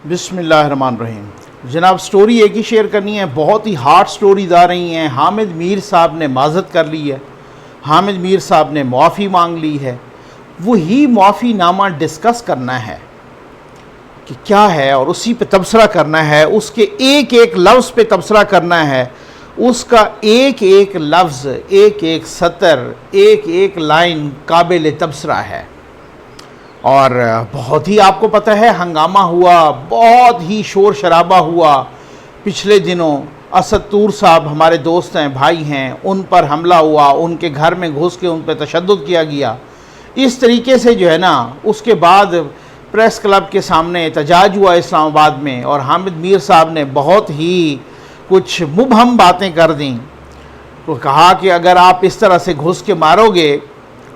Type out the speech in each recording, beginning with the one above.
بسم اللہ الرحمن الرحیم۔ جناب سٹوری ایک ہی شیئر کرنی ہے، بہت ہی ہارڈ سٹوریز آ رہی ہیں۔ حامد میر صاحب نے معذرت کر لی ہے، حامد میر صاحب نے معافی مانگ لی ہے۔ وہی معافی نامہ ڈسکس کرنا ہے کہ کیا ہے اور اسی پہ تبصرہ کرنا ہے، اس کے ایک ایک لفظ پہ تبصرہ کرنا ہے، اس کا ایک ایک لفظ، ایک ایک سطر، ایک ایک لائن قابل تبصرہ ہے۔ اور بہت ہی آپ کو پتہ ہے ہنگامہ ہوا، بہت ہی شور شرابہ ہوا پچھلے دنوں۔ اسد طور صاحب ہمارے دوست ہیں، بھائی ہیں، ان پر حملہ ہوا، ان کے گھر میں گھس کے ان پہ تشدد کیا گیا۔ اس طریقے سے جو ہے نا، اس کے بعد پریس کلب کے سامنے احتجاج ہوا اسلام آباد میں، اور حامد میر صاحب نے بہت ہی کچھ مبہم باتیں کر دیں۔ تو کہا کہ اگر آپ اس طرح سے گھس کے مارو گے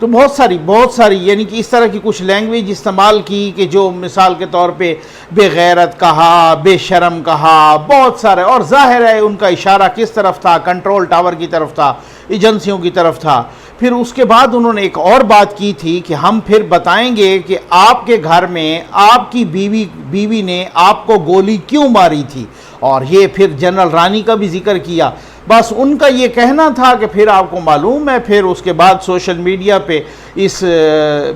تو بہت ساری یعنی کہ اس طرح کی کچھ لینگویج استعمال کی کہ جو مثال کے طور پہ بے غیرت کہا، بے شرم کہا، بہت سارے، اور ظاہر ہے ان کا اشارہ کس طرف تھا، کنٹرول ٹاور کی طرف تھا، ایجنسیوں کی طرف تھا۔ پھر اس کے بعد انہوں نے ایک اور بات کی تھی کہ ہم پھر بتائیں گے کہ آپ کے گھر میں آپ کی بیوی نے آپ کو گولی کیوں ماری تھی، اور یہ پھر جنرل رانی کا بھی ذکر کیا۔ بس ان کا یہ کہنا تھا کہ پھر آپ کو معلوم ہے، پھر اس کے بعد سوشل میڈیا پہ اس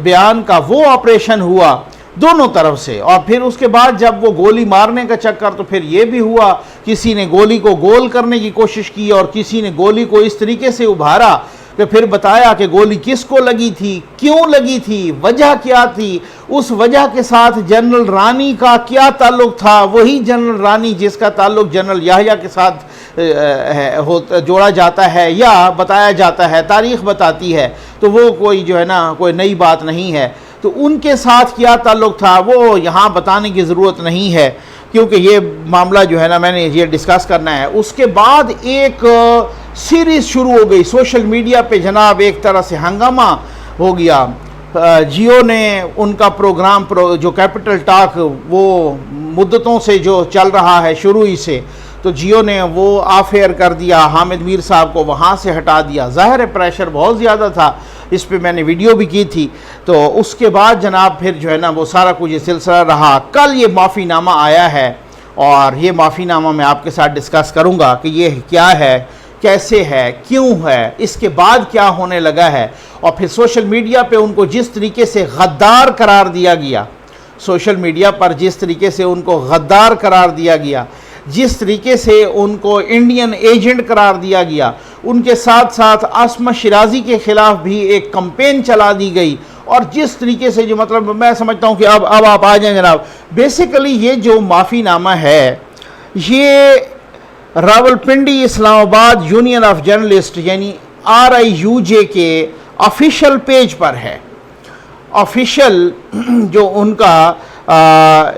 بیان کا وہ آپریشن ہوا دونوں طرف سے، اور پھر اس کے بعد جب وہ گولی مارنے کا چکر، تو پھر یہ بھی ہوا، کسی نے گولی کو گول کرنے کی کوشش کی اور کسی نے گولی کو اس طریقے سے ابھارا کہ پھر بتایا کہ گولی کس کو لگی تھی، کیوں لگی تھی، وجہ کیا تھی، اس وجہ کے ساتھ جنرل رانی کا کیا تعلق تھا، وہی جنرل رانی جس کا تعلق جنرل یحییٰ کے ساتھ جوڑا جاتا ہے یا بتایا جاتا ہے، تاریخ بتاتی ہے، تو وہ کوئی جو ہے نا کوئی نئی بات نہیں ہے۔ تو ان کے ساتھ کیا تعلق تھا وہ یہاں بتانے کی ضرورت نہیں ہے، کیونکہ یہ معاملہ جو ہے نا میں نے یہ ڈسکس کرنا ہے۔ اس کے بعد ایک سیریز شروع ہو گئی سوشل میڈیا پہ، جناب ایک طرح سے ہنگامہ ہو گیا۔ جیو نے ان کا پروگرام جو کیپٹل ٹاک، وہ مدتوں سے جو چل رہا ہے شروع ہی سے، تو جیو نے وہ آف ایئر کر دیا، حامد میر صاحب کو وہاں سے ہٹا دیا۔ ظاہر ہے پریشر بہت زیادہ تھا، اس پہ میں نے ویڈیو بھی کی تھی۔ تو اس کے بعد جناب پھر جو ہے نا وہ سارا کچھ یہ سلسلہ رہا۔ کل یہ معافی نامہ آیا ہے، اور یہ معافی نامہ میں آپ کے ساتھ ڈسکس کروں گا کہ یہ کیا ہے، کیسے ہے، کیوں ہے، اس کے بعد کیا ہونے لگا ہے، اور پھر سوشل میڈیا پہ ان کو جس طریقے سے غدار قرار دیا گیا، سوشل میڈیا پر جس طریقے سے ان کو غدار قرار دیا گیا، جس طریقے سے ان کو انڈین ایجنٹ قرار دیا گیا، ان کے ساتھ ساتھ عاصمہ شیرازی کے خلاف بھی ایک کمپین چلا دی گئی، اور جس طریقے سے جو مطلب میں سمجھتا ہوں کہ اب آپ آ جائیں جناب۔ بیسیکلی یہ جو معافی نامہ ہے، یہ راولپنڈی اسلام آباد یونین آف جرنلسٹ یعنی RIUJ کے آفیشیل پیج پر ہے۔ آفیشیل جو ان کا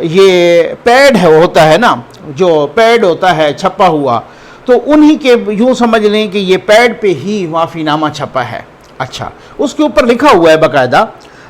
یہ پیڈ ہوتا ہے نا، جو پیڈ ہوتا ہے چھپا ہوا، تو انہی کے یوں سمجھ لیں کہ یہ پیڈ پہ ہی معافی نامہ چھپا ہے۔ اچھا، اس کے اوپر لکھا ہوا ہے باقاعدہ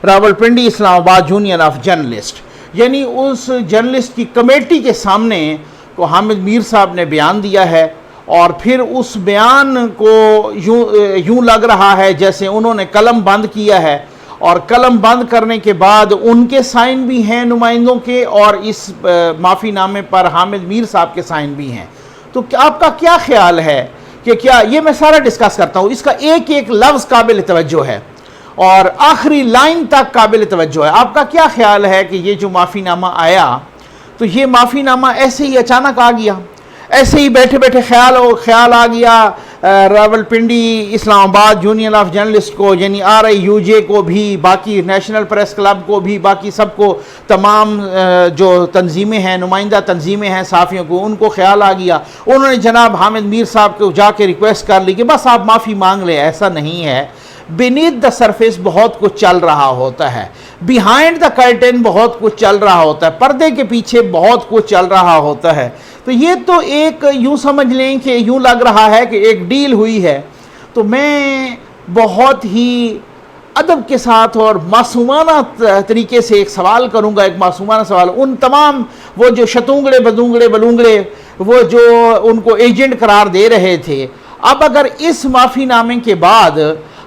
راولپنڈی اسلام آباد یونین آف جرنلسٹ، یعنی اس جرنلسٹ کی کمیٹی کے سامنے کو حامد میر صاحب نے بیان دیا ہے، اور پھر اس بیان کو یوں لگ رہا ہے جیسے انہوں نے قلم بند کیا ہے، اور قلم بند کرنے کے بعد ان کے سائن بھی ہیں نمائندوں کے، اور اس معافی نامے پر حامد میر صاحب کے سائن بھی ہیں۔ تو آپ کا کیا خیال ہے کہ کیا یہ میں سارا ڈسکس کرتا ہوں، اس کا ایک ایک لفظ قابل توجہ ہے اور آخری لائن تک قابل توجہ ہے۔ آپ کا کیا خیال ہے کہ یہ جو معافی نامہ آیا، تو یہ معافی نامہ ایسے ہی اچانک آ گیا، ایسے ہی بیٹھے بیٹھے خیال آ گیا راولپنڈی اسلام آباد یونین آف جرنلسٹ کو، یعنی RIUJ کو بھی، باقی نیشنل پریس کلب کو بھی، باقی سب کو، تمام جو تنظیمیں ہیں، نمائندہ تنظیمیں ہیں صحافیوں کو، ان کو خیال آ گیا، انہوں نے جناب حامد میر صاحب کو جا کے ریکویسٹ کر لی کہ بس آپ معافی مانگ لیں۔ ایسا نہیں ہے، بینیتھ دا سرفیس بہت کچھ چل رہا ہوتا ہے، بیہائنڈ دا کرٹن بہت کچھ چل رہا ہوتا ہے، پردے کے پیچھے بہت کچھ چل رہا ہوتا ہے۔ تو یہ تو ایک یوں سمجھ لیں کہ یوں لگ رہا ہے کہ ایک ڈیل ہوئی ہے۔ تو میں بہت ہی ادب کے ساتھ اور معصومانہ طریقے سے ایک سوال کروں گا، ایک معصومانہ سوال، ان تمام وہ جو شتونگڑے بلونگڑے وہ جو ان کو ایجنٹ قرار دے رہے تھے، اب اگر اس معافی نامے کے بعد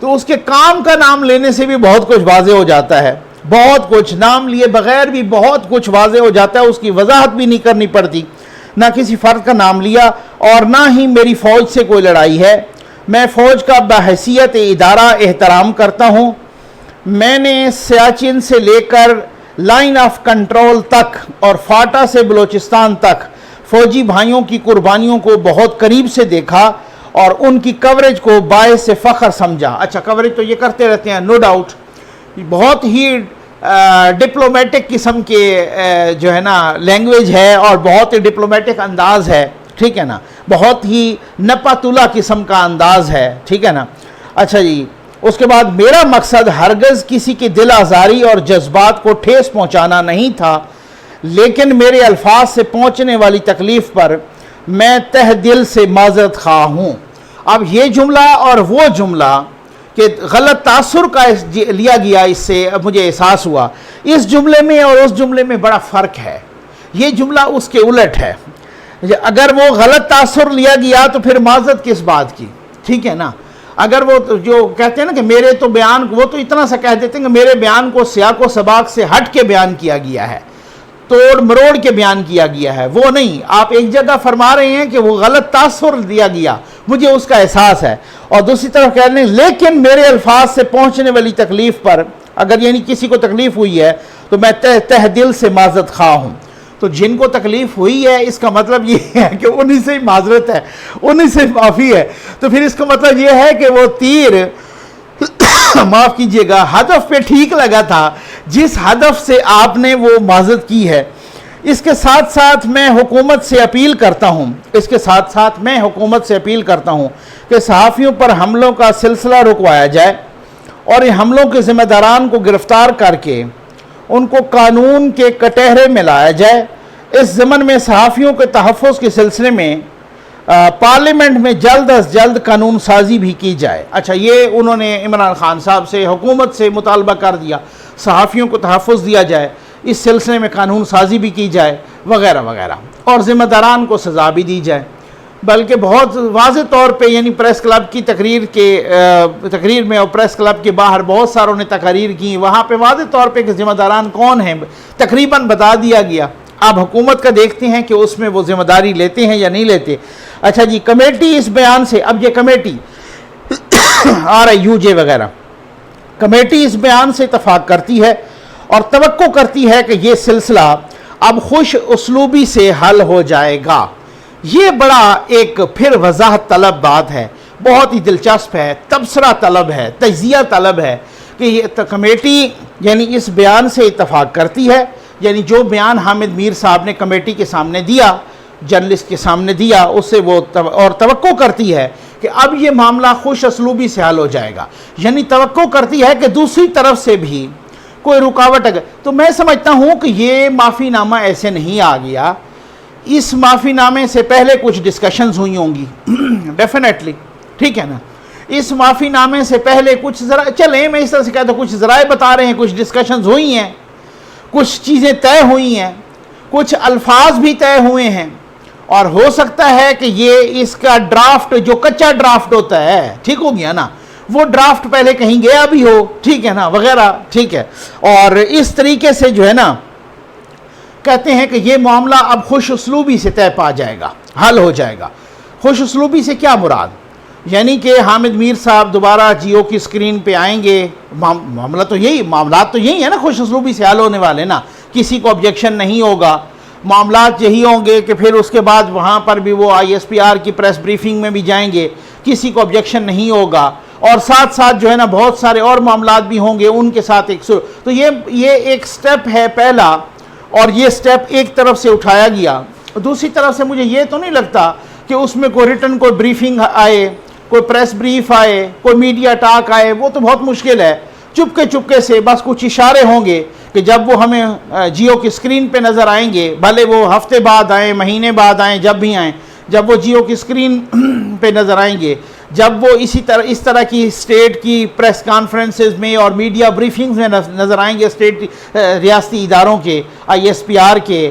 تو اس کے کام کا نام لینے سے بھی بہت کچھ واضح ہو جاتا ہے، بہت کچھ نام لیے بغیر بھی بہت کچھ واضح ہو جاتا ہے، اس کی وضاحت بھی نہیں کرنی پڑتی۔ نہ کسی فرد کا نام لیا اور نہ ہی میری فوج سے کوئی لڑائی ہے، میں فوج کا بحیثیت ادارہ احترام کرتا ہوں۔ میں نے سیاچن سے لے کر لائن آف کنٹرول تک اور فاٹا سے بلوچستان تک فوجی بھائیوں کی قربانیوں کو بہت قریب سے دیکھا اور ان کی کوریج کو باعث فخر سمجھا۔ اچھا، کوریج تو یہ کرتے رہتے ہیں، نو ڈاؤٹ، بہت ہی ڈپلومیٹک قسم کے جو ہے نا لینگویج ہے اور بہت ہی ڈپلومیٹک انداز ہے، ٹھیک ہے نا، بہت ہی نپاتولا قسم کا انداز ہے، ٹھیک ہے نا۔ اچھا جی، اس کے بعد میرا مقصد ہرگز کسی کی دل آزاری اور جذبات کو ٹھیس پہنچانا نہیں تھا، لیکن میرے الفاظ سے پہنچنے والی تکلیف پر میں تہ دل سے معذرت خواہ ہوں۔ اب یہ جملہ اور وہ جملہ کہ غلط تاثر کا لیا گیا، اس سے مجھے احساس ہوا اس جملے میں اور اس جملے میں بڑا فرق ہے۔ یہ جملہ اس کے الٹ ہے، اگر وہ غلط تاثر لیا گیا تو پھر معذرت کس بات کی، ٹھیک ہے نا۔ اگر وہ جو کہتے ہیں نا کہ میرے تو بیان، وہ تو اتنا سا کہہ دیتے ہیں کہ میرے بیان کو سیاق و سباق سے ہٹ کے بیان کیا گیا ہے، توڑ مروڑ کے بیان کیا گیا ہے، وہ نہیں۔ آپ ایک جگہ فرما رہے ہیں کہ وہ غلط تاثر دیا گیا، مجھے اس کا احساس ہے، اور دوسری طرف کہہ رہے ہیں لیکن میرے الفاظ سے پہنچنے والی تکلیف پر، اگر یعنی کسی کو تکلیف ہوئی ہے تو میں تہ دل سے معذرت خواہ ہوں۔ تو جن کو تکلیف ہوئی ہے اس کا مطلب یہ ہے کہ انہی سے معذرت ہے، انہی سے معافی ہے، تو پھر اس کا مطلب یہ ہے کہ وہ تیر معاف کیجئے گا ہدف پہ ٹھیک لگا تھا جس ہدف سے آپ نے وہ معذرت کی ہے۔ اس کے ساتھ ساتھ میں حکومت سے اپیل کرتا ہوں کہ صحافیوں پر حملوں کا سلسلہ رکوایا جائے اور ان حملوں کے ذمہ داران کو گرفتار کر کے ان کو قانون کے کٹہرے میں لایا جائے۔ اس ضمن میں صحافیوں کے تحفظ کے سلسلے میں پارلیمنٹ میں جلد از جلد قانون سازی بھی کی جائے۔ اچھا، یہ انہوں نے عمران خان صاحب سے، حکومت سے مطالبہ کر دیا، صحافیوں کو تحفظ دیا جائے، اس سلسلے میں قانون سازی بھی کی جائے وغیرہ وغیرہ، اور ذمہ داران کو سزا بھی دی جائے۔ بلکہ بہت واضح طور پہ یعنی پریس کلب کی تقریر میں اور پریس کلب کے باہر بہت ساروں نے تقاریر کی، وہاں پہ واضح طور پہ کہ ذمہ داران کون ہیں تقریباً بتا دیا گیا۔ اب حکومت کا دیکھتے ہیں کہ اس میں وہ ذمہ داری لیتے ہیں یا نہیں لیتے۔ اچھا جی، کمیٹی اس بیان سے، اب یہ کمیٹی RIUJ وغیرہ، کمیٹی اس بیان سے اتفاق کرتی ہے اور توقع کرتی ہے کہ یہ سلسلہ اب خوش اسلوبی سے حل ہو جائے گا۔ یہ بڑا ایک پھر وضاحت طلب بات ہے، بہت ہی دلچسپ ہے، تبصرہ طلب ہے، تجزیہ طلب ہے کہ یہ کمیٹی یعنی اس بیان سے اتفاق کرتی ہے، یعنی جو بیان حامد میر صاحب نے کمیٹی کے سامنے دیا، جرنلسٹ کے سامنے دیا، اس سے وہ اور توقع کرتی ہے کہ اب یہ معاملہ خوش اسلوبی سے حل ہو جائے گا، یعنی توقع کرتی ہے کہ دوسری طرف سے بھی کوئی رکاوٹ اگر، تو میں سمجھتا ہوں کہ یہ معافی نامہ ایسے نہیں آ گیا، اس معافی نامے سے پہلے کچھ ڈسکشنز ہوئی ہوں گی ڈیفینیٹلی، ٹھیک ہے نا۔ اس معافی نامے سے پہلے کچھ چلیں میں اس طرح سے کہتا ہوں، کچھ ذرائع بتا رہے ہیں، کچھ ڈسکشنز ہوئی ہیں، کچھ چیزیں طے ہوئی ہیں، کچھ الفاظ بھی طے ہوئے ہیں، اور ہو سکتا ہے کہ یہ اس کا ڈرافٹ جو کچا ڈرافٹ ہوتا ہے، ٹھیک ہو گیا نا، وہ ڈرافٹ پہلے کہیں گیا بھی ہو، ٹھیک ہے نا، وغیرہ، ٹھیک ہے۔ اور اس طریقے سے جو ہے نا کہتے ہیں کہ یہ معاملہ اب خوش اسلوبی سے طے پا جائے گا، حل ہو جائے گا۔ خوش اسلوبی سے کیا مراد؟ یعنی کہ حامد میر صاحب دوبارہ جیو کی سکرین پہ آئیں گے، معاملات تو یہی ہے نا، خوش اسلوبی سے حل ہونے والے نا، کسی کو آبجیکشن نہیں ہوگا، معاملات یہی ہوں گے کہ پھر اس کے بعد وہاں پر بھی وہ ISPR کی پریس بریفنگ میں بھی جائیں گے، کسی کو آبجیکشن نہیں ہوگا، اور ساتھ ساتھ جو ہے نا بہت سارے اور معاملات بھی ہوں گے ان کے ساتھ تو یہ ایک سٹیپ ہے پہلا، اور یہ سٹیپ ایک طرف سے اٹھایا گیا۔ دوسری طرف سے مجھے یہ تو نہیں لگتا کہ اس میں کوئی ریٹن کوئی بریفنگ آئے، کوئی پریس بریف آئے، کوئی میڈیا ٹاک آئے، وہ تو بہت مشکل ہے۔ چپکے سے بس کچھ اشارے ہوں گے کہ جب وہ ہمیں جیو کی سکرین پہ نظر آئیں گے، بھلے وہ ہفتے بعد آئیں، مہینے بعد آئیں، جب بھی آئیں، جب وہ جیو کی سکرین پہ نظر آئیں گے، جب وہ اس طرح کی اسٹیٹ کی پریس کانفرنسز میں اور میڈیا بریفنگز میں نظر آئیں گے، ریاستی اداروں کے، ISPR کے